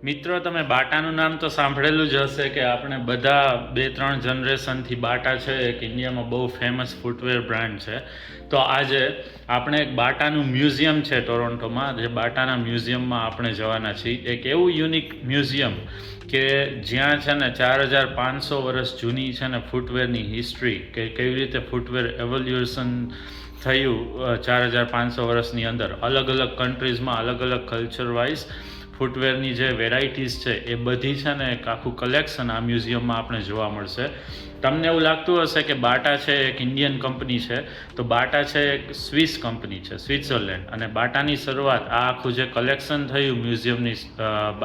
મિત્રો તમે બાટાનું નામ તો સાંભળેલું જ હશે કે આપણે બધા 2-3 જનરેશનથી બાટા છે એક ઇન્ડિયામાં બહુ ફેમસ ફૂટવેર બ્રાન્ડ છે. તો આજે આપણે એક બાટાનું મ્યુઝિયમ છે ટોરોન્ટોમાં, જે બાટાના મ્યુઝિયમમાં આપણે જવાના છીએ. એક એવું યુનિક મ્યુઝિયમ કે જ્યાં છે ને 4500 વર્ષ જૂની છે ને ફૂટવેરની હિસ્ટ્રી, કે કેવી રીતે ફૂટવેર એવોલ્યુશન થયું 4500 વર્ષની અંદર, અલગ અલગ કન્ટ્રીઝમાં અલગ અલગ કલ્ચર વાઇઝ ફૂટવેરની જે વેરાયટીઝ છે એ બધી છે ને એક આખું કલેક્શન આ મ્યુઝિયમમાં આપણે જોવા મળશે. તમને એવું લાગતું હશે કે બાટા છે એક ઇન્ડિયન કંપની છે, તો બાટા છે એક સ્વિસ કંપની છે, સ્વિટ્ઝરલેન્ડ. અને બાટાની શરૂઆત, આ આખું જે કલેક્શન થયું મ્યુઝિયમની,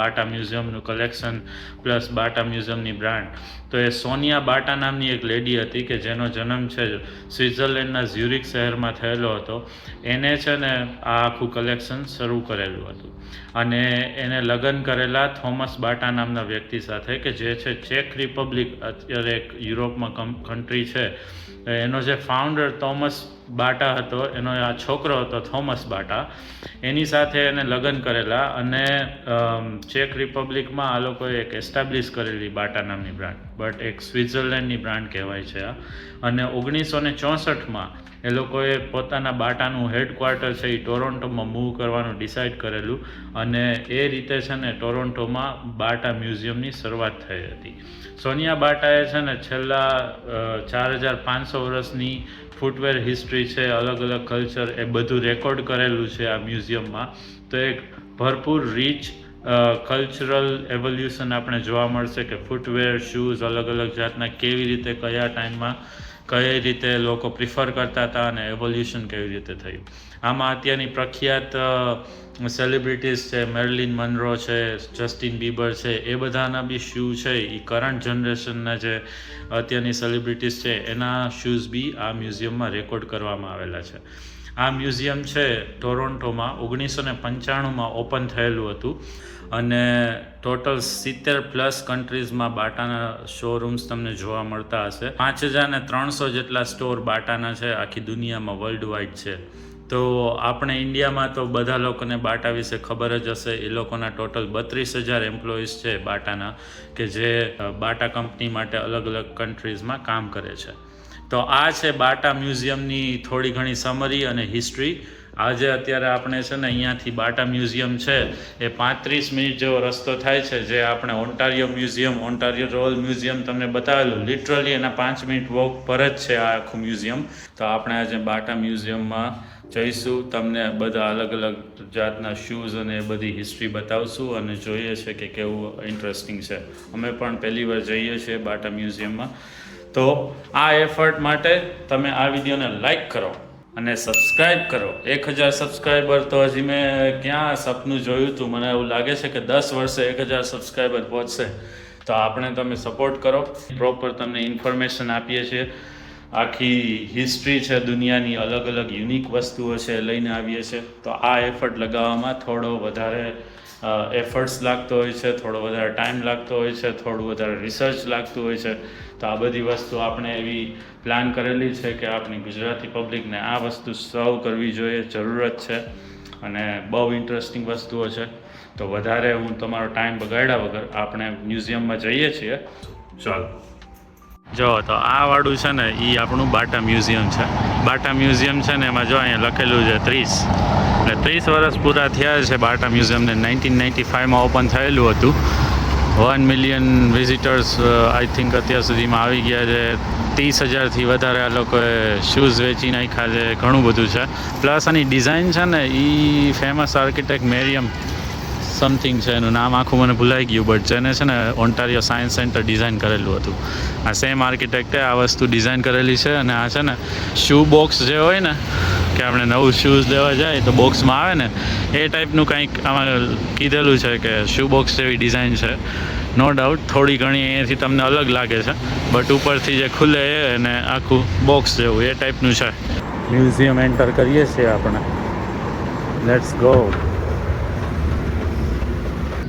બાટા મ્યુઝિયમનું કલેક્શન પ્લસ બાટા મ્યુઝિયમની બ્રાન્ડ, તો એ સોનિયા બાટા નામની એક લેડી હતી કે જેનો જન્મ છે સ્વિટ્ઝરલેન્ડના ઝ્યુરિક શહેરમાં થયેલો હતો. એને છે ને આ આખું કલેક્શન શરૂ કરેલું હતું અને એને લગ્ન કરેલા થોમસ બાટા નામના વ્યક્તિ સાથે, કે જે છે ચેક રિપબ્લિક, અત્યારે એક યુરોપમાં કન્ટ્રી છે. એનો જે ફાઉન્ડર થોમસ બાટા હતો, એનો આ છોકરો હતો થોમસ બાટા, એની સાથે એને લગ્ન કરેલા. અને ચેક રિપબ્લિકમાં આ લોકોએ એક એસ્ટાબ્લિશ કરેલી બાટા નામની બ્રાન્ડ, બટ એક સ્વિટ્ઝરલેન્ડની બ્રાન્ડ કહેવાય છે આ. અને 1964માં એ લોકોએ પોતાના બાટાનું હેડક્વાર્ટર છે એ ટોરોન્ટોમાં મૂવ કરવાનું ડિસાઇડ કરેલું. અને એ રીતે છે ને ટોરોન્ટોમાં બાટા મ્યુઝિયમની શરૂઆત થઈ હતી. સોનિયા બાટાએ છે ને છેલ્લા 4500 વર્ષની ફૂટવેર હિસ્ટ્રી છે, અલગ અલગ કલ્ચર, એ બધું રેકોર્ડ કરેલું છે આ મ્યુઝિયમમાં. તો એક ભરપૂર રીચ કલ્ચરલ એવોલ્યુશન આપણે જોવા મળશે કે ફૂટવેર, શૂઝ અલગ અલગ જાતના કેવી રીતે, કયા ટાઈમમાં કઈ રીતે લોકો પ્રિફર કરતા હતા અને એવોલ્યુશન કેવી રીતે થયું. આમાં અત્યારની પ્રખ્યાત સેલિબ્રિટીઝ છે, મેરિલિન મનરો છે, જસ્ટિન બીબર છે, એ બધાના બી શૂ છે એ કરંટ જનરેશનના જે અત્યારની સેલિબ્રિટીઝ છે એના શૂઝ બી આ મ્યુઝિયમમાં રેકોર્ડ કરવામાં આવેલા છે. આ મ્યુઝિયમ છે ટોરોન્ટોમાં 1995માં ઓપન થયેલું હતું અને ટોટલ 70+ કન્ટ્રીઝમાં બાટાના શોરૂમ્સ તમને જોવા મળતા હશે. 5300 જેટલા સ્ટોર બાટાના છે આખી દુનિયામાં, વર્લ્ડ વાઇડ છે. તો આપણે ઇન્ડિયામાં તો બધા લોકોને બાટા વિશે ખબર જ હશે. એ લોકોના ટોટલ 32,000 એમ્પ્લોઈઝ છે બાટાના, કે જે બાટા કંપની માટે અલગ અલગ કન્ટ્રીઝમાં કામ કરે છે. તો આ છે બાટા મ્યુઝિયમની થોડી ઘણી સમરી અને હિસ્ટ્રી. આજે અત્યારે આપણે છે ને અહીંયાથી બાટા મ્યુઝિયમ છે એ 35 મિનિટ જેવો રસ્તો થાય છે, જે આપણે Ontario museum, Ontario royal museum તમને બતાવેલું, લિટરલી એના 5 મિનિટ વોક પર જ છે આ આખું મ્યુઝિયમ. તો આપણે આજે બાટા મ્યુઝિયમમાં જઈશું, તમને બધા અલગ અલગ જાતના શૂઝ અને એ બધી હિસ્ટ્રી બતાવશું અને જોઈએ છે કે કેવું ઇન્ટરેસ્ટિંગ છે. અમે પણ પહેલી વાર જઈએ છીએ બાટા મ્યુઝિયમમાં. તો આ એફર્ટ માટે તમે આ વિડીયોને લાઈક કરો અને સબસ્ક્રાઈબ કરો. 1000 સબસ્ક્રાઈબર તો હજી મેં ક્યાં સપનું જોયું હતું. મને એવું લાગે છે કે 10 વર્ષે 1000 સબસ્ક્રાઈબર પહોંચશે. તો આપણે તમે સપોર્ટ કરો. પ્રોપર તમને ઇન્ફોર્મેશન આપીએ છીએ. આખી હિસ્ટ્રી છે દુનિયાની, અલગ અલગ યુનિક વસ્તુઓ છે લઈને આવીએ છીએ. તો આ એફર્ટ લગાવવામાં થોડો વધારે એફર્ટ્સ લાગતો હોય છે, થોડો વધારે ટાઈમ લાગતો હોય છે, થોડું વધારે રિસર્ચ લાગતું હોય છે. તો આ બધી વસ્તુ આપણે એવી પ્લાન કરેલી છે કે આપણી ગુજરાતી પબ્લિકને આ વસ્તુ સર્વ કરવી જોઈએ, જરૂરત છે અને બહુ ઇન્ટરેસ્ટિંગ વસ્તુઓ છે. તો વધારે હું તમારો ટાઈમ બગાડ્યા વગર આપણે મ્યુઝિયમમાં જઈએ છીએ. ચાલો જો, તો આ વાળું છે ને એ આપણું બાટા મ્યુઝિયમ છે. બાટા મ્યુઝિયમ છે ને એમાં જો અહીંયા લખેલું છે 30, એટલે 30 વર્ષ પૂરા થયા છે બાટા મ્યુઝિયમને. 1995માં ઓપન થયેલું હતું. 1 મિલિયન વિઝિટર્સ આઈ થિંક અત્યાર સુધીમાં આવી ગયા છે. 30,000થી વધારે આ લોકોએ શૂઝ વેચી નાખ્યા છે. ઘણું બધું છે. પ્લસ આની ડિઝાઇન છે ને એ ફેમસ આર્કિટેક્ટ મેરિયમ સમથિંગ છે, એનું નામ આખું મને ભૂલાઈ ગયું, બટ જેને છે ને ઓન્ટારિયો સાયન્સ સેન્ટર ડિઝાઇન કરેલું હતું. આ સેમ આર્કિટેક્ટે આ વસ્તુ ડિઝાઇન કરેલી છે. અને આ છે ને શૂ બોક્સ જે હોય ને, કે આપણે નવું શૂઝ લેવા જાય તો બોક્સમાં આવે ને, એ ટાઈપનું કંઈક આમાં કીધેલું છે કે શૂ બોક્સ જેવી ડિઝાઇન છે. નો ડાઉટ થોડી ઘણી અહીંયાથી તમને અલગ લાગે છે, બટ ઉપરથી જે ખુલે એ અને આખું બોક્સ જેવું એ ટાઈપનું છે. મ્યુઝિયમ એન્ટર કરીએ છીએ આપણે. Let's go.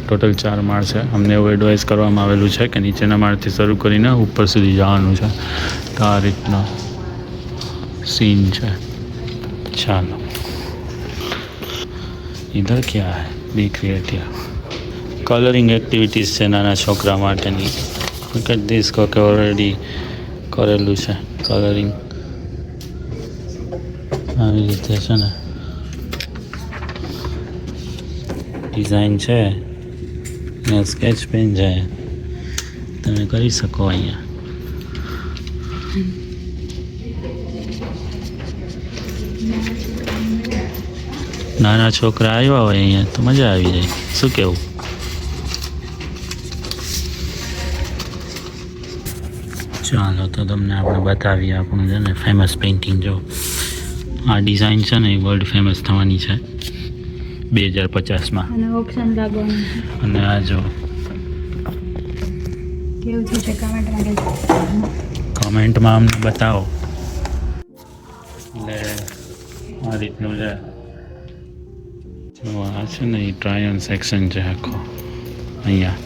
ટોટલ 4 માળ છે. અમને એવું એડવાઇસ કરવામાં આવેલું છે કે નીચેના માળથી શરૂ કરીને ઉપર સુધી જવાનું છે. તો આ રીતનો સીન છે. ચાલો, इधर क्या है, देख रहे थे કલરિંગ એક્ટિવિટીઝ છે નાના છોકરા માટેની. લુક એટ ધીસ, કોકે ઓલરેડી કરેલું છે કલરિંગ. આવી રીતે છે ને ડિઝાઇન છે ને સ્કેચ પેન છે, તમે કરી શકો અહીંયા. નાના છોકરા આવ્યા હોય અહીંયા તો મજા આવી જાય. શું કેવું? ચાલો તો તમને આપણે બતાવીએ આપણું છે ને ફેમસ પેઇન્ટિંગ. જો આ ડિઝાઇન છે ને એ વર્લ્ડ ફેમસ થવાની છે 2050માં. અને ઓપ્શન લાગવાનું છે. અને આ જો કેવું છે કમેન્ટમાં અમને બતાવો. એટલે આ રીતનું છે. જો આ છે ને એ ટ્રાયન સેક્શન છે આખો અહીંયા.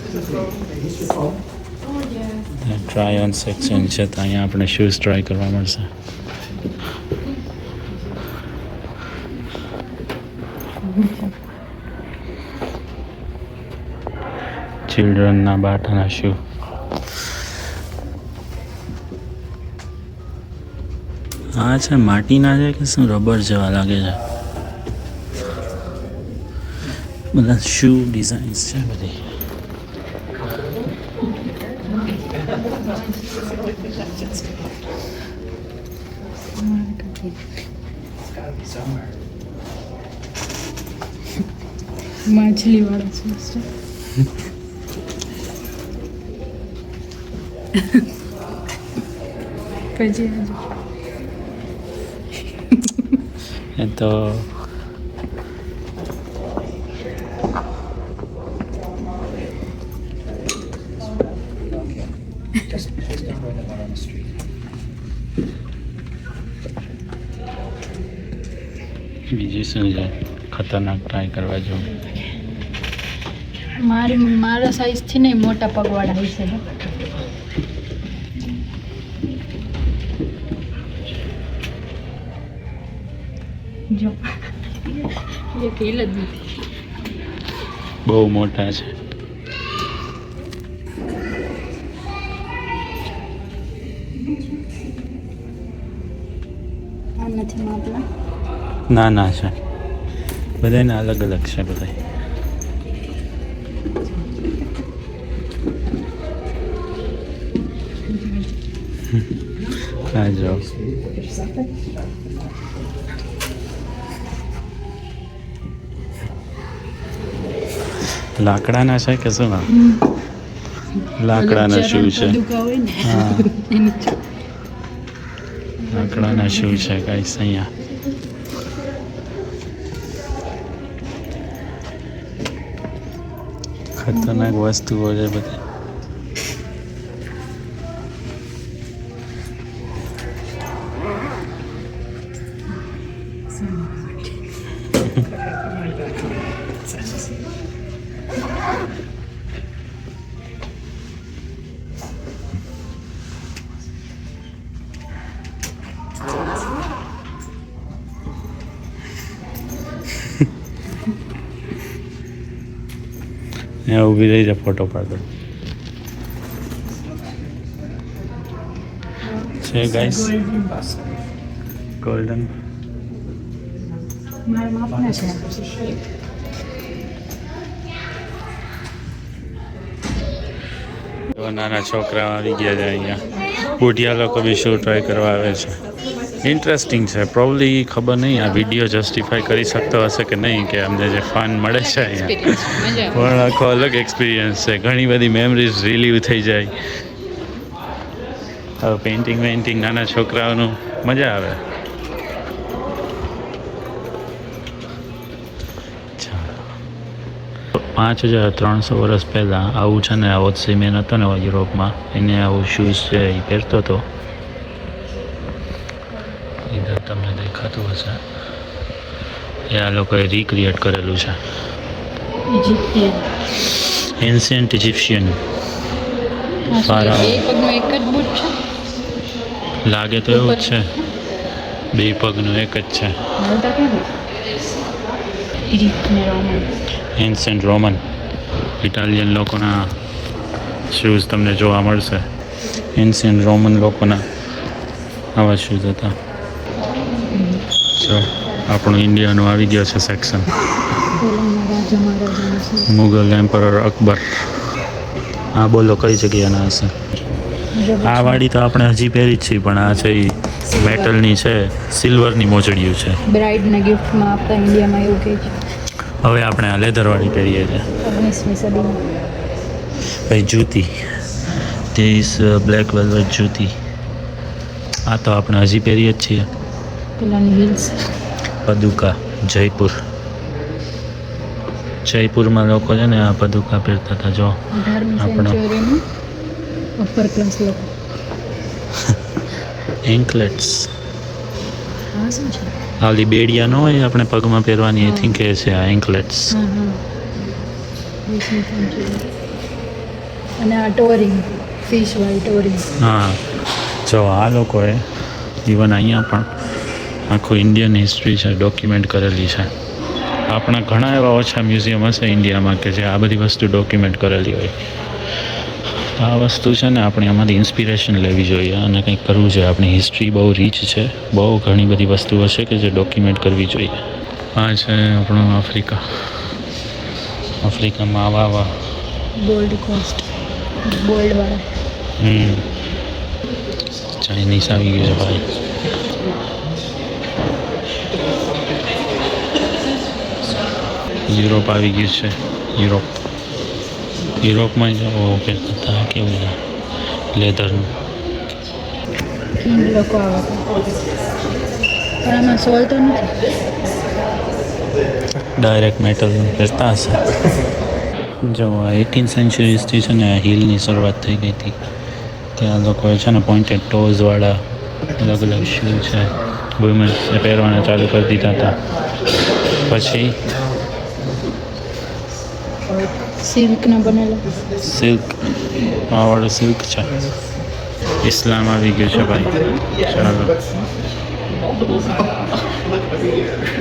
ટ્રાયન સેક્શન છે તો અહીંયા આપણે શૂઝ ટ્રાય કરવા મળશે. ચિલ્ડ્રનના બાટાના શૂ. આ છે માટીના છે કે શું, રબર જેવા લાગે છે. બધા શૂ ડિઝાઇન્સ છે બધી. માછલી વાળા છે. પછી એ તો બીજી શું છે ખતરનાક ટ્રાય કરવા જો. મારા સાઈઝથી નહીં, મોટા પગવાળા હોય છે. જો એક હિલ જ નથી, બહુ મોટા છે. આ નથી માપલા. નાના છે બધાને અલગ અલગ છે બધા. હા જો લાકડાના છે કે શું? લાકડાના શૂ છે. હા લાકડાના શૂ છે ગાઈસ અહીંયા. ખતરનાક વસ્તુઓ છે બધી. यहाँ ઊભી રહી જાય ફોટો પાડો છે ગાઈસ. ગોલ્ડન મારા માપના છે. નાના છોકરા આવી ગયા છે અહીંયા. બુઢિયા લોકો બી શો ટ્રાય કરવા આવે છે. ઇન્ટરેસ્ટિંગ છે. પ્રોબ્લી ખબર નહીં આ વિડીયો જસ્ટિફાઈ કરી શકતો હશે કે નહીં કે અમને જે ફન મળે છે અહીંયા, પણ આખો અલગ એક્સપિરિયન્સ છે. ઘણી બધી મેમરીઝ રિલીવ થઈ જાય. હવે પેઇન્ટિંગ નાના છોકરાઓનું મજા આવે. 5300 વર્ષ પહેલાં આવું છે ને, આવો સિમેન્ટ હતો ને યુરોપમાં, એને આવું શૂઝ છે એ પહેરતો હતો. ઇધર તમને દેખાતું હશે એ આ લોકોએ રિક્રિએટ કરેલું છે. Ancient Egyptian pharaoh. લાગે તો એવું જ છે, બે પગનું એક જ છે. Ancient Roman. ઇટાલિયન લોકોના શૂઝ તમને જોવા મળશે. એન્શિયન્ટ રોમન લોકોના આવા શૂઝ હતા. જો આપણું ઇન્ડિયાનું આવી ગયો છે સેક્શન. પહેલાંના રાજા મહારાજાના છે. મુગલ એમ્પરર અકબર. આ બોલો કઈ જગ્યાના હશે? આ વાડી તો આપણે હજી પહેરી જ છીએ, પણ આ છે એ મેટલની છે, સિલ્વરની મોજડીયું છે. બ્રાઇડને ગિફ્ટમાં આપતા ઇન્ડિયામાં એવું કહે છે. હવે આપણે આ લેધરવાળી પહેરીએ છીએ. 19મી સદીમાં. ભાઈ જૂતી, ધીસ બ્લેક વેલ્વેટ જૂતી. આ તો આપણે હજી પહેરીએ જ છીએ. પેલાની હિલ્સ. પદુકા, જયપુર. જયપુરમાં લોકો છે ને આ પદુકા પહેરતા હતા. જો 18મી આપણો સેન્ચુરીનું અપર ક્લાસ લોકો. એન્કલેટ્સ. હા શું છે? આ ઓલી બેડિયા ન હોય આપણે પગમાં પહેરવાની, આઈ થિંક એ છે આ એન્કલેટ્સ. હા હા 20મી સેન્ચુરી. અને આ ટોરિંગ, ફિશ વાળી ટોરિંગ. હા, જો આ લોકોએ ઇવન અહીંયા પણ આખું ઇન્ડિયન હિસ્ટ્રી છે ડોક્યુમેન્ટ કરેલી છે. આપણા ઘણા એવા ઓછા મ્યુઝિયમ હશે ઇન્ડિયામાં કે જે આ બધી વસ્તુ ડોક્યુમેન્ટ કરેલી હોય. આ વસ્તુ છે ને આપણે આમાંથી ઇન્સ્પિરેશન લેવી જોઈએ અને કંઈક કરવું જોઈએ. આપણી હિસ્ટ્રી બહુ રીચ છે, બહુ ઘણી બધી વસ્તુ હશે કે જે ડોક્યુમેન્ટ કરવી જોઈએ. આ છે આપણું આફ્રિકા. આફ્રિકામાં આવા ગોલ્ડ કોસ્ટ, ગોલ્ડ વાળા. ચાઇનીઝ આવી ગયું છે ભાઈ. યુરોપ આવી ગયું છે. યુરોપમાં જો પહેરતા હતા કેવું છે લેધરનું. કિંગ લોકો આવે પણ આમાં સોલ તો નથી. ડાયરેક્ટ મેટલ પહેરતા હશે. જો 18th સેન્ચુરીઝથી છે ને હિલની શરૂઆત થઈ ગઈ હતી. ત્યાં લોકોએ છે ને પોઇન્ટેડ ટોઝવાળા અલગ અલગ શૂ છે વુમેન્સ પહેરવાના ચાલુ કરી દીધા હતા. પછી સિલ્કના બનેલા. સિલ્ક, આ વાળું સિલ્ક છે. ઇસ્લામ આવી ગયું છે ભાઈ. ચાલો,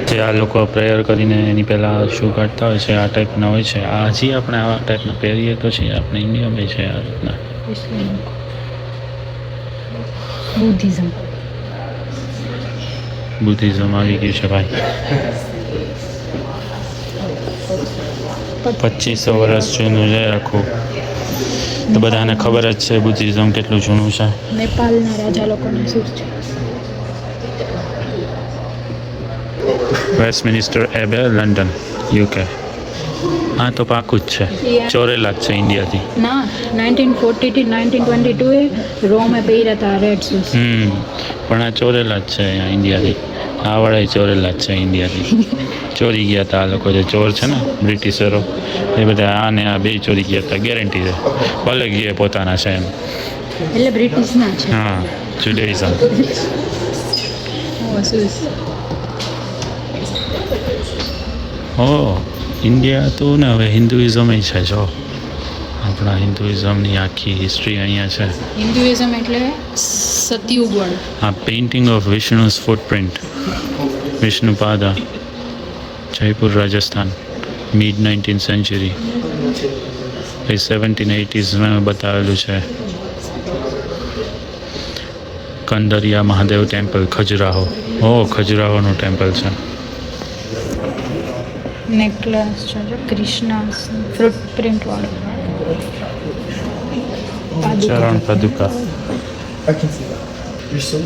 જે આ લોકો પ્રેયર કરીને એની પહેલાં શૂ કાઢતા હોય છે આ ટાઈપના હોય છે. આ હજી આપણે આવા ટાઈપના પહેરીએ તો છીએ, આપણે ઇન્ડિયામાં છે આ રીતના. બુદ્ધિઝમ આવી ગયું છે ભાઈ. 2500 વર્ષ જૂનું છે આખું. તો બધાને ખબર જ છે બુદ્ધિઝમ કેટલું જૂનું છે. નેપાળના રાજા લોકોના શું છે? Westminster Abbey, London, UK. હા તો પાકું જ છે. ચોરેલા જ છે ઇન્ડિયાથી. ના, 1940 થી 1922 એ રોમે પહેર્યા હતા રેડ શૂઝ. પણ આ ચોરેલા જ છે અહીંયા ઇન્ડિયાથી. આ વાળા ચોરેલા જ છે ઇન્ડિયાથી. ચોરી ગયા હતા આ લોકો જે ચોર છે ને બ્રિટિશરો, એ બધા આને આ બે ચોરી ગયા હતા. ગેરંટી છે, ભલે ગયે પોતાના છે એમ. એટલે બ્રિટિશના છે. હા, જુડેઇઝમ. ઇન્ડિયા તો ને હવે હિન્દુઇઝમ છે. જો આપણા હિન્દુઇઝમની આખી હિસ્ટ્રી અહીંયા છે. હિન્દુઇઝમ એટલે સતયુગ વાળું. આ painting of Vishnu's footprint, Vishnupada, Jaipur, Rajasthan, mid 19th century. એ 1780s બતાવેલું છે. કંદરિયા મહાદેવ ટેમ્પલ, ખજુરાહો. ખજુરાહોનું ટેમ્પલ છે. નેકલેસ છે જો કૃષ્ણ ફ્રૂટ પ્રિન્ટ વાળું. ચરણ પદુકા.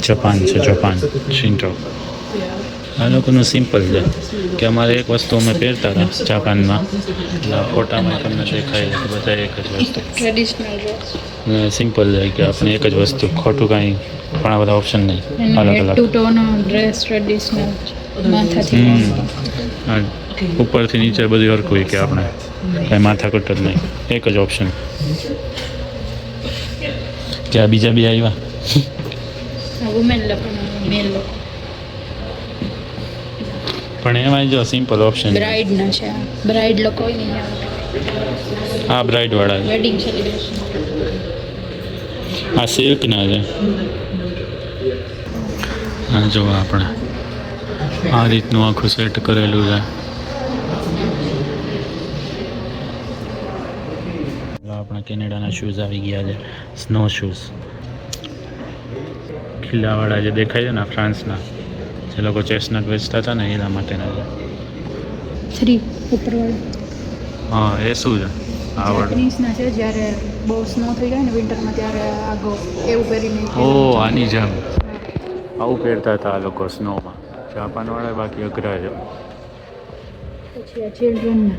જપાન છે, જપાન, શિન્ટો. આ લોકોનું સિમ્પલ છે કે અમારે એક વસ્તુ અમે પહેરતા હતા જાપાનમાં, ફોટામાં તમને દેખાય કે બધા એક જ વસ્તુ ટ્રેડિશનલ ડ્રેસ. સિમ્પલ છે કે આપણે એક જ વસ્તુ, ખોટું કાંઈ ઘણા બધા ઓપ્શન નહીં, અલગ હેડ અલગ. ટુ ટોનો ડ્રેસ ટ્રેડિશનલ માથાથી. ઉપરથી નીચે બધું હરખું હોય કે આપણે કાંઈ માથાકૂટ જ નહીં, એક જ ઓપ્શન. કે આ બીજા બે આવ્યા વુમેન લોકો, મેલ લોકો. પણ એમાં જો સિમ્પલ ઓપ્શન. બ્રાઇડના છે, બ્રાઇડ લોકો હોય ને. આ બ્રાઇડ વાળા છે. Wedding celebration. આ સિલ્કના છે. આ જો આપણે આ રીતનું આખું સેટ કરેલું છે. ચાલો આપણા કેનેડાના શૂઝ આવી ગયા છે, સ્નો શૂઝ ખીલાવાળા જે દેખાય છે ને ફ્રાન્સના, જે લોકો ચેસ્ટનટ વેચતા હતા ને એના માટેના છે. 3 ઉપરવાળું હા, એ શું છે? આવડ જાપનીઝના છે, જ્યારે બહુ સ્નો થઈ જાય ને વિન્ટરમાં ત્યારે આગળ એવું પહેરીને ઓ આની જેમ આવું પહેરતા હતા આ લોકો સ્નોમાં. જાપાનવાળા બાકી અઘરા છે. પછી આ ચિલ્ડ્રનના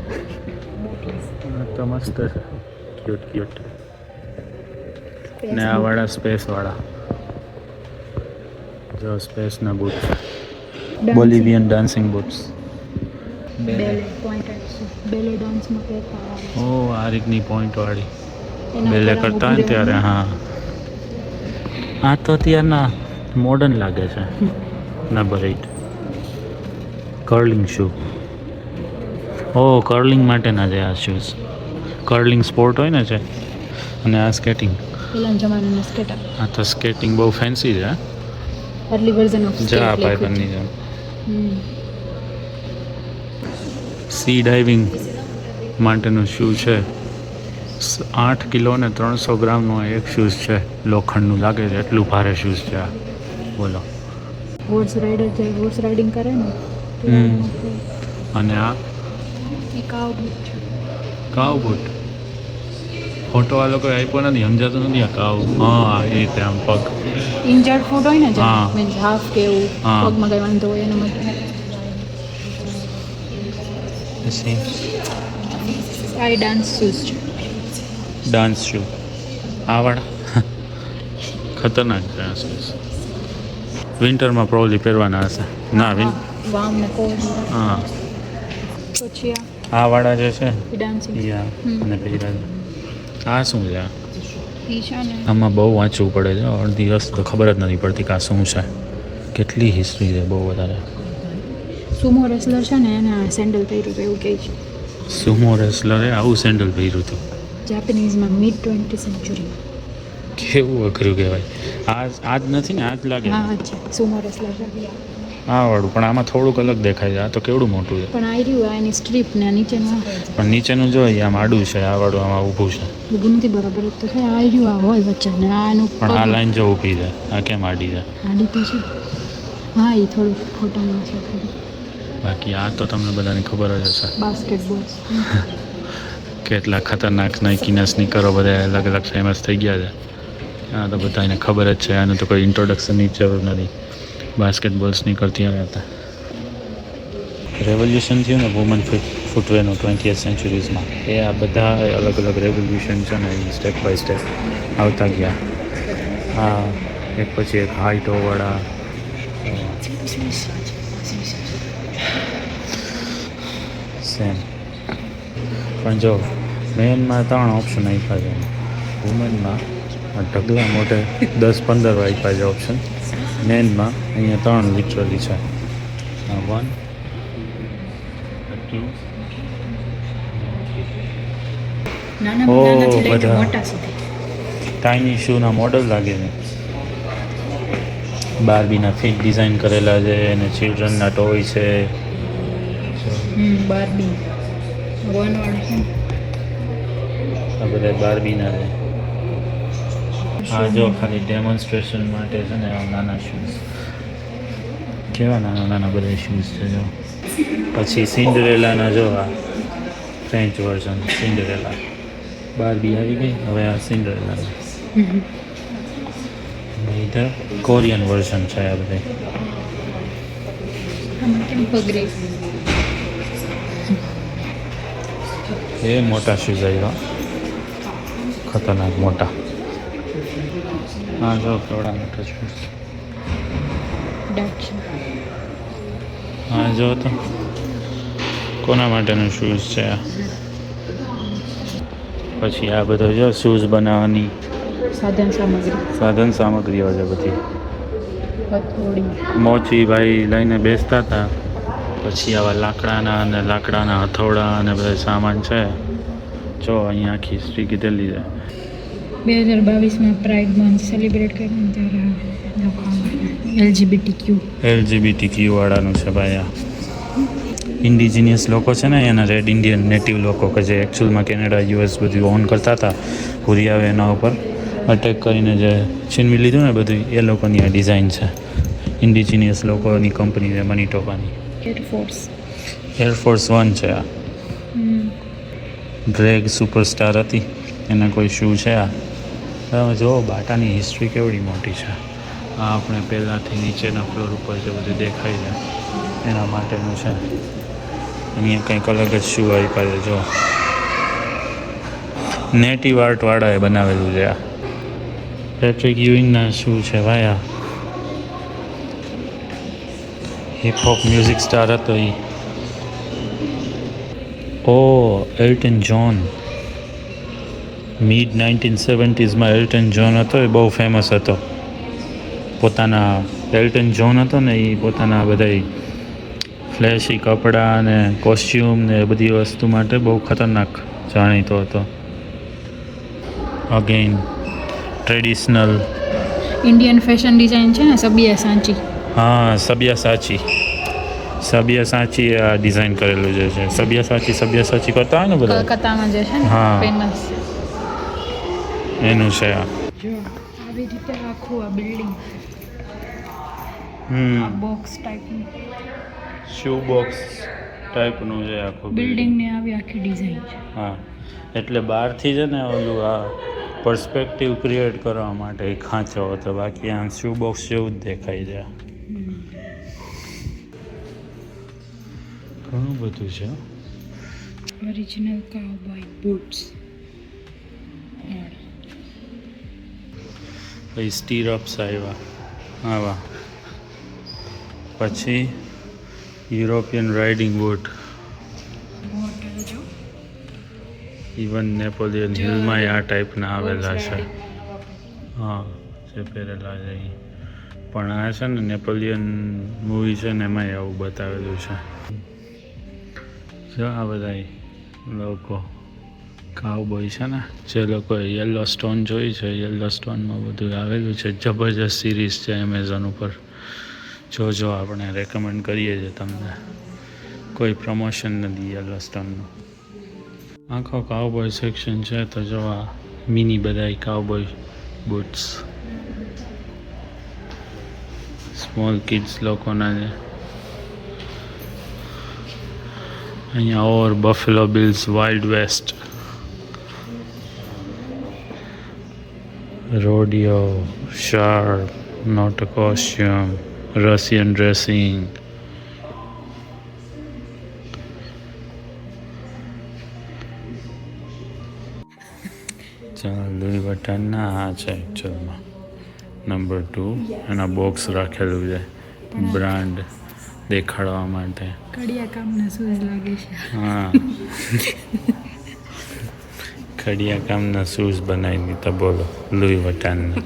આ તો મસ્ત છે, ક્યુટ ક્યુટ. ને આ વાળા સ્પેસવાળા, જો સ્પેસના બૂટ, બોલિવિયન ડાન્સિંગ બૂટ્સ. બેલે પોઈન્ટેડ છે, બેલે ડાન્સમાં પહેરતા ઓ આ રીતની પોઈન્ટવાળી એના બેલે ઉપર આમ કરતા હોય ને ઊભું ત્યારે. હા, આ તો અત્યારના મોડર્ન લાગે છે. ના બરાઈટ કર્લિંગ શૂ. ઓ કર્લિંગ માટેના છે આ શૂઝ. કર્લિંગ સ્પોર્ટ હોય ને છે, અને આ સ્કેટિંગ. પહેલાના જમાનાના સ્કેટર. આ તો સ્કેટિંગ બહુ ફેન્સી છે. અર્લી વર્ઝન ઓફ જા સ્કેટ ભાઈબંધની જેમ. હમ. સી ડાઇવિંગ માટેનું શૂ છે. 8 કિલો ને 300 ગ્રામનો એક શૂઝ છે. લોખંડનું લાગે છે, એટલું ભારે શૂઝ છે આ. બોલો. હોર્સ રાઇડર જે હોર્સ રાઇડિંગ કરે ને અને આ એ કાવ બૂટ છે. કાવ બૂટ. ફોટો આ લોકો આપ્યો નથી, સમજાતું નથી આ કાવ. હા, એ રીતે આમ પગ. ઇન્જર્ડ ફૂટ હોય ને જે હા. મીન્સ હાફ કે એવું હા. પગમાં કંઈ વાંધો હોય એના માટે આ ડાન્સ શૂઝ છે. ડાન્સ શૂ આ વાળા ખતરનાક છે આ શૂઝ. વિન્ટરમાં પ્રોબ્લી પહેરવાના હશે. ના વામ ને કોટ. હા, પછી આ વાળા જે છે આ ડાન્સિંગ યા અને પહેર્યા છે. આ શું છે? ઈ છે ને આમાં બહુ વાંચવું પડે છે. અડધી વસ્તુ તો ખબર જ નથી પડતી કે આ શું છે. કેટલી હિસ્ટ્રી છે, બહુ વધારે. સુમો રેસલર છે ને એને આ સેન્ડલ પહેર્યું હતું એવું કહે છે. સુમો રેસલરે આવું સેન્ડલ પહેર્યું હતું. જાપાનીઝમાં મિડ 20th સેન્ચુરી. કેવું અઘરું કહેવાય. આ જ નથી ને? આ જ લાગે. હા છે સુમો રેસલર છે. આ વાળું પણ આમાં થોડુંક અલગ દેખાય છે. આ તો કેવડું મોટું છે. પણ આ રહ્યું આ એની સ્ટ્રીપ ને નીચેનું પણ નીચેનું જોઈએ આમ આડું છે, આ વાળું આમાં ઊભું છે. ઊભું નથી બરાબર તો છે. આ રહ્યું આ હોય વચ્ચે ને આ એનું પણ આ લાઈન જો ઊભી છે, આ કેમ આડી છે? આડી તો છે. હા એ થોડુંક ફોટામાં છે. બાકી આ તો તમને બધાને ખબર જ હશે. બાસ્કેટબોલ કેટલા ખતરનાક નાઇકીના સ્નીકરો બધા અલગ અલગ ફેમસ થઈ ગયા છે. આ તો બધાને ખબર જ છે. આનું તો કોઈ ઇન્ટ્રોડક્શનની જરૂર નથી. બાસ્કેટબોલ સ્નીકર ત્યાં હતા. રેવોલ્યુશન થયું ને વુમન ફૂટવેરનું 20th સેન્ચુરીઝમાં, એ આ બધા અલગ અલગ રેવોલ્યુશન છે ને એ સ્ટેપ બાય સ્ટેપ આવતા ગયા. આ એક પછી એક હાઇટોવાળા. સેમ. પણ જો મેનમાં 3 ઓપ્શન આપ્યા છે, વુમનમાં ઢગલા મોટે 10-15 આપ્યા છે ઓપ્શન. મેનમાં અહીંયા 3 લિટરલી છે. 1 2. નાના ઓ, નાનાથી લઈને બધા. મોટા સુધી. ટાઈની શૂના મોડલ લાગે છે. બાર્બીના ફીટ ડિઝાઇન કરેલા છે અને ચિલ્ડ્રનના ટોય છે. બાર્બી વનવાળું છે. આ બધા બાર્બીના છે. આ જો ખાલી ડેમોન્સ્ટ્રેશન માટે છે ને આ નાના શૂઝ. કેવા નાના નાના બધા શૂઝ છે જો. પછી સિન્ડરેલાના જો આ ફ્રેન્ચ વર્ઝન સિન્ડરેલા. બાર્બી આવી ગઈ, હવે આ સિન્ડરેલા. ઇધર કોરિયન વર્ઝન છે આ બધે. આમાં કેમ પગરે એ મોટા શૂઝ આવ્યા, ખતરનાક મોટા. હા જો કેવડા મોટા શૂઝ. ડાટ છે. હા જો તો કોના માટેનું શૂઝ છે આ. પછી આ બધો જો શૂઝ બનાવવાની સાધન સામગ્રીઓ છે બધી. હથોડી. મોચી ભાઈ લઈને બેસતા હતા. પછી આવા લાકડાના હથોડા અને બધા સામાન છે. જો અહીંયા આખી હિસ્ટ્રી કીધેલી છે. 2022માં પ્રાઇડ મંથ સેલિબ્રેટ કર્યું ને ત્યારે LGBT ક્યુ વાળાનું છે ભાઈ આ. ઇન્ડિજિનિયસ લોકો છે ને એના રેડ ઇન્ડિયન નેટિવ લોકો કે જે એકચ્યુઅલમાં કેનેડા યુએસ બધું ઓન કરતા હતા પૂરી આવે એના ઉપર અટેક કરીને જે છીનવી લીધું ને બધું એ લોકોની આ ડિઝાઇન છે ઇન્ડિજિનિયસ લોકોની કંપની છે મનીટોબાની એરફોર્સ 1 છે આ ડ્રેગ સુપરસ્ટાર હતી એના કોઈ શૂ છે આ તમે જુઓ બાટાની હિસ્ટ્રી કેવડી મોટી છે આ આપણે પહેલાંથી નીચેના ફ્લોર ઉપર જે બધું દેખાય છે એના માટેનું છે અહીંયા કંઈક અલગ જ શૂ આપ્યા છે જો નેટિવ આર્ટવાળાએ બનાવેલું છે આ પેટ્રિક યુઇંગના શૂ છે ભાઈ આ હિપહોપ મ્યુઝિક સ્ટાર હતો એ ઓ એલ્ટન જ્હોન મિડ 1970s એલ્ટન જ્હોન હતો એ બહુ ફેમસ હતો પોતાના એલ્ટન જ્હોન હતો ને એ પોતાના બધા ફ્લેશી કપડાં ને કોસ્ચ્યુમ ને એ બધી વસ્તુ માટે બહુ ખતરનાક જાણીતો હતો again traditional Indian fashion design છે ને સબિયા સાંચી. હા સબિયા સાંચી આ ડિઝાઇન કરેલું જે છે સબિયા સાંચી કરતા હોય ને બધા કલકત્તામાં જે છે ને હા. ફેમસ એનું છે આ જો આવી રીતે આખું આ બિલ્ડિંગ આ બોક્સ ટાઈપનું શૂ બોક્સ ટાઈપનું છે આખું બિલ્ડિંગની આવી આખી ડિઝાઇન છે. હા એટલે બહારથી છે ને ઓલું આ પર્સપેક્ટિવ ક્રિએટ કરવા માટે એ ખાંચો હતો બાકી આમ શૂ બોક્સ જેવું જ દેખાય છે ઘણું બધું છે ઓરિજિનલ કાઉબોય બૂટ્સ પછી સ્ટીરઅપ્સ આવ્યા આવા પછી European riding boot even Napoleon હિલમાં આ ટાઈપના આવેલા છે હા જે પહેરેલા છે ઈ. પણ આ છે ને નેપોલિયન મૂવી છે ને એમાંય આવું બતાવેલું છે જો આ બધા લોકો કાઉબોય છે ને જે લોકોએ યલો સ્ટોન જોઈ છે યલો સ્ટોનમાં બધું આવેલું છે જબરજસ્ત સિરીઝ છે એમેઝોન ઉપર જો આપણે રેકમેન્ડ કરીએ છીએ તમને કોઈ પ્રમોશન નથી યલો સ્ટોનનું આખો કાઉબોય સેક્શન છે તો જો આ મિની બધા કાઉબોય બૂટ્સ સ્મોલ કિડ્સ લોકોના છે અહીંયા or Buffalo Bill's Wild West rodeo, sharp, not a costume, Russian dressing. ચાલો લુઈ વટાણના આ છે એકચ્યુઅલમાં નંબર 2 એના બોક્સ રાખેલું છે બ્રાન્ડ દેખાડવા માટે કડિયા કામના શૂઝ લાગે છે. હા ખડિયા કામના શૂઝ બનાવી દીધા બોલો લુઈ વટાણના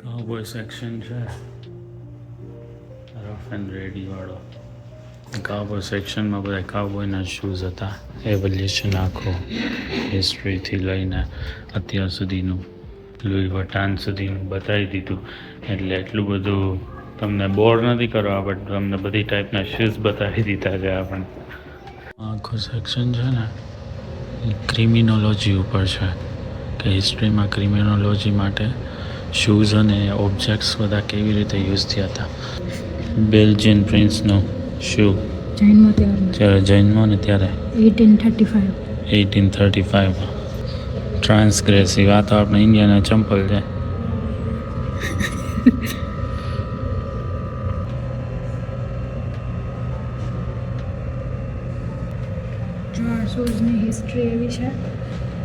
કાઉબોય સેક્શન છે રફ એન્ડ રેડી વાળો કાઉબોય સેક્શનમાં બધા કાઉબોયના શૂઝ હતા એવોલ્યુશન આખો હિસ્ટ્રીથી લઈને અત્યાર સુધીનું લુઈ વટાણ સુધીનું બતાવી દીધું એટલે એટલું બધું તમને બોર નથી કરવા બટ તમને બધી ટાઈપના શૂઝ બતાવી દીધા છે આપણે આખો સેક્શન છે ને એ ક્રિમિનોલોજી ઉપર છે કે હિસ્ટ્રીમાં ક્રિમિનોલોજી માટે શૂઝ અને ઓબ્જેક્ટ્સ બધા કેવી રીતે યુઝ થયા હતા બેલ્જિયન પ્રિન્સનો શૂ જૈનમાં ત્યારે જ્યારે જન્મો ને ત્યારે 1835 ટ્રાન્સગ્રેસિવ આ તો આપણે ઇન્ડિયાના ચંપલ છે જો આ શૂઝની હિસ્ટ્રી એવી છે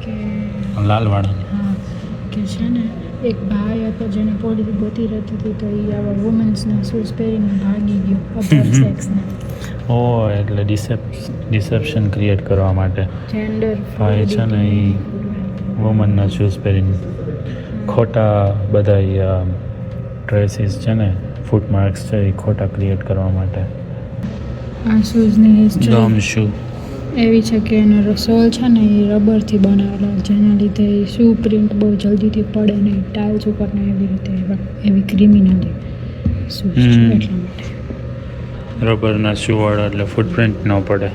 કે લાલવાળાની હા કે છે ને એક ભાઈ હતો જેને પોલીસ ગોતી રહેતી હતી તો એ આવા વુમન્સના શૂઝ પહેરીને ભાગી ગયો અધર સેક્સના ઓ એટલે ડિસેપ્શન ક્રિએટ કરવા માટે જેન્ડર ભાઈ છે ને એ વુમનના શૂઝ પહેરીને ખોટા બધા ડ્રેસીસ છે ને ફૂટમાર્ક્સ છે એ ખોટા ક્રિએટ કરવા માટે આ શૂઝની ગમ હિસ્ટ્રી શૂ એવી છે કે એનો સોલ છે ને એ રબરથી બનાવેલો જેના લીધે શૂ પ્રિન્ટ બહુ જલ્દીથી પડે નહીં ટાઇલ્સ ઉપર ને એવી રીતે એવી ક્રિમિનલી શૂઝ હમ. એટલા માટે રબરના શૂવાળા એટલે ફૂટપ્રિન્ટ ન પડે.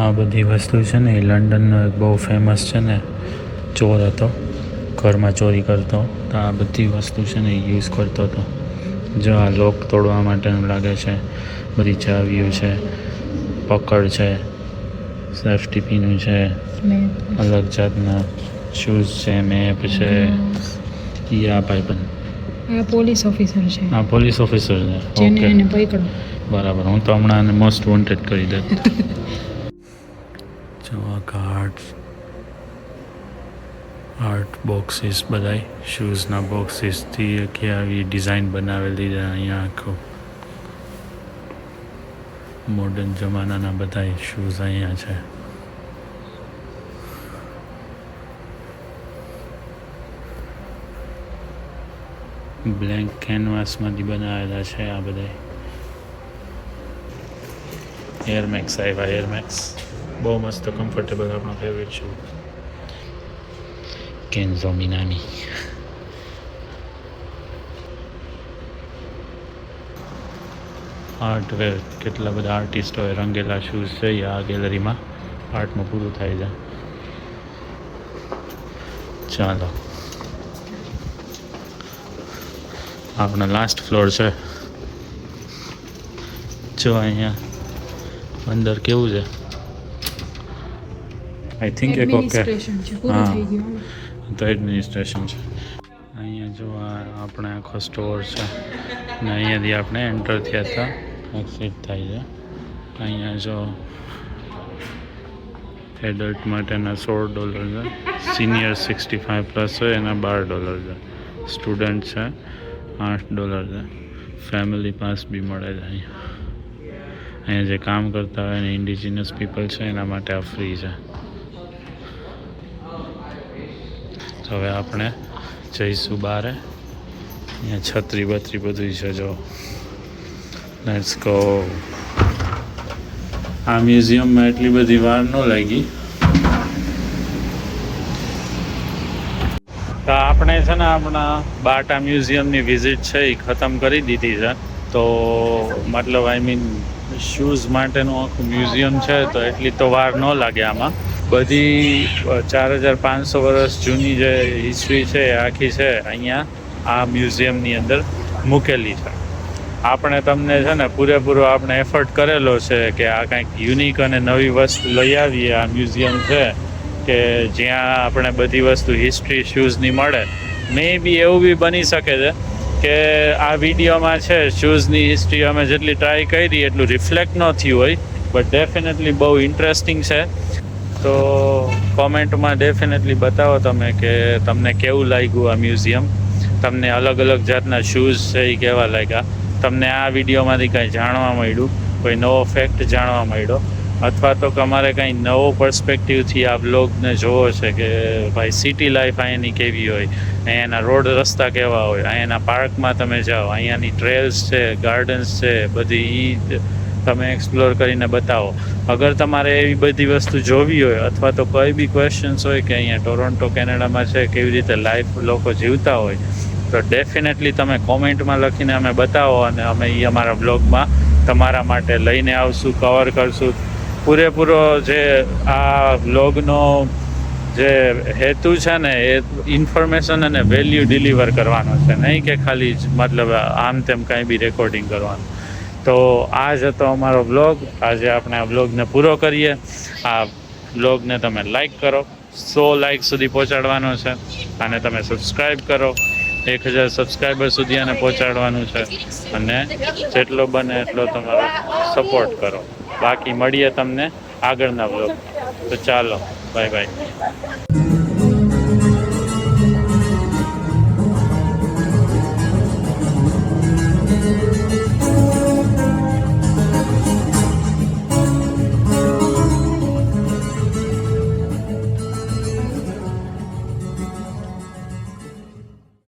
આ બધી વસ્તુ છે ને એ લંડનનો એક બહુ ફેમસ છે ને ચોર હતો, ઘરમાં ચોરી કરતો, તો આ બધી વસ્તુ છે ને એ યુઝ કરતો હતો. જો આ લોક તોડવા માટેનું લાગે છે, બધી ચાવીઓ છે, પકડ છે, સેફ્ટી પિનું છે, અલગ જાતના શૂઝ છે, મેપ છે. એ આ ભાઈબંધ આ પોલીસ ઓફિસર છે, આ પોલીસ ઓફિસર છે. જેને ઓકે એને પકડો. બરાબર, હું તો હમણાં આને મોસ્ટ વોન્ટેડ કરી દે. જો આ કાર્ડ્સ, આર્ટ બોક્સીસ, બધાય શૂઝના બોક્સીસથી કે આવી ડિઝાઇન બનાવેલી છે. અહીંયા આખું મોડર્ન જમાનાના બધાય શૂઝ અહીંયા છે. બ્લેન્ક કેનવાસમાંથી બનાવેલા છે આ બધા. એરમેક્સ આવ્યા, એરમેક્સ બહુ મસ્ત કમ્ફર્ટેબલ, આપણો ફેવરેટ શૂ. કેન્ઝો મિનામી. આર્ટવેર, કેટલા બધા આર્ટિસ્ટોએ રંગેલા શૂઝ છે આ ગેલેરીમાં. આર્ટમાં પૂરું થાય છે. ચાલો, આપણો લાસ્ટ ફ્લોર છે. જો અહીંયા અંદર કેવું છે, આઈ થિંક એક ઓકે. એડમિનિસ્ટ્રેશન છે, પૂરું થઈ ગયું. તો એડમિનિસ્ટ્રેશન છે. અહીંયા જો આ આપણે આખો સ્ટોર છે ને અહીંયાથી આપણે એન્ટર થયા હતા, એક્સિટ થાય છે. અહીંયા જો એડલ્ટ માટેના $16 છે, સિનિયર 65+ હોય એના $12 છે, સ્ટુડન્ટ છે $8 છે, ફેમિલી પાસ બી મળે છે. અહીંયા જે કામ કરતા હોય ને ઇન્ડિજિનસ પીપલ છે એના માટે આ ફ્રી છે. તો હવે આપણે જઈશું બહાર. અહીંયા છત્રી બત્રી બધું છે. જો લેટ્સ ગો. આ મ્યુઝિયમમાં એટલી બધી વાર ન લાગી. તો આપણે છે ને આપણા બાટા મ્યુઝિયમની વિઝિટ છે એ ખતમ કરી દીધી છે. તો મતલબ આઈ મીન શૂઝ માટેનું આખું મ્યુઝિયમ છે તો એટલી તો વાર ન લાગે આમાં. બધી 4500 વર્ષ જૂની જે હિસ્ટ્રી છે એ આખી છે અહીંયા આ મ્યુઝિયમની અંદર મૂકેલી છે. આપણે તમને છે ને પૂરેપૂરો આપણે એફર્ટ કરેલો છે કે આ કંઈક યુનિક અને નવી વસ્તુ લઈ આવીએ. આ મ્યુઝિયમ છે કે જ્યાં આપણે બધી વસ્તુ હિસ્ટ્રી શૂઝની મળે. મે બી એવું બી બની શકે છે કે આ વિડીયોમાં છે શૂઝની હિસ્ટ્રી અમે જેટલી ટ્રાય કરી એટલું રિફ્લેક્ટ ન થયું હોય, બટ ડેફિનેટલી બહુ ઇન્ટરેસ્ટિંગ છે. તો કોમેન્ટમાં ડેફિનેટલી બતાવો તમે કે તમને કેવું લાગ્યું આ મ્યુઝિયમ, તમને અલગ અલગ જાતના શૂઝ છે એ કેવા લાગ્યા, તમને આ વિડીયોમાંથી કાંઈ જાણવા મળ્યું, કોઈ નવો ફેક્ટ જાણવા મળ્યો, અથવા તો તમારે કંઈ નવો પર્સપેક્ટિવથી આ બ્લોગને જોવો છે કે ભાઈ સિટી લાઈફ અહીંયાની કેવી હોય, અહીંયાના રોડ રસ્તા કેવા હોય, અહીંયાના પાર્કમાં તમે જાઓ, અહીંયાની ટ્રેલ્સ છે, ગાર્ડન્સ છે, બધી તમે એક્સપ્લોર કરીને બતાવો. અગર તમારે એવી બધી વસ્તુ જોવી હોય અથવા તો કોઈ બી ક્વેશ્ચન્સ હોય કે અહીંયા ટોરોન્ટો કેનેડામાં છે કેવી રીતે લાઈફ લોકો જીવતા હોય, તો ડેફિનેટલી તમે કોમેન્ટમાં લખીને અમે બતાવો અને અમે એ અમારા બ્લોગમાં તમારા માટે લઈને આવશું, કવર કરશું. પૂરેપૂરો જે આ બ્લોગનો જે હેતુ છે ને એ ઇન્ફોર્મેશન અને વેલ્યુ ડિલિવર કરવાનો છે, નહીં કે ખાલી મતલબ આમ તેમ કાંઈ બી રેકોર્ડિંગ કરવાનું. તો આ જ હતો અમારો બ્લોગ. આજે આપણે આ બ્લોગને પૂરો કરીએ. આ બ્લોગને તમે લાઈક કરો, 100 લાઈક સુધી પહોંચાડવાનો છે, અને તમે સબસ્ક્રાઈબ કરો, 1000 સબસ્ક્રાઈબર સુધી આને પહોંચાડવાનું છે, અને જેટલો બને એટલો તમારો સપોર્ટ કરો. બાકી મળીએ તમને આગળના બ્લોગમાં. તો ચાલો, બાય બાય.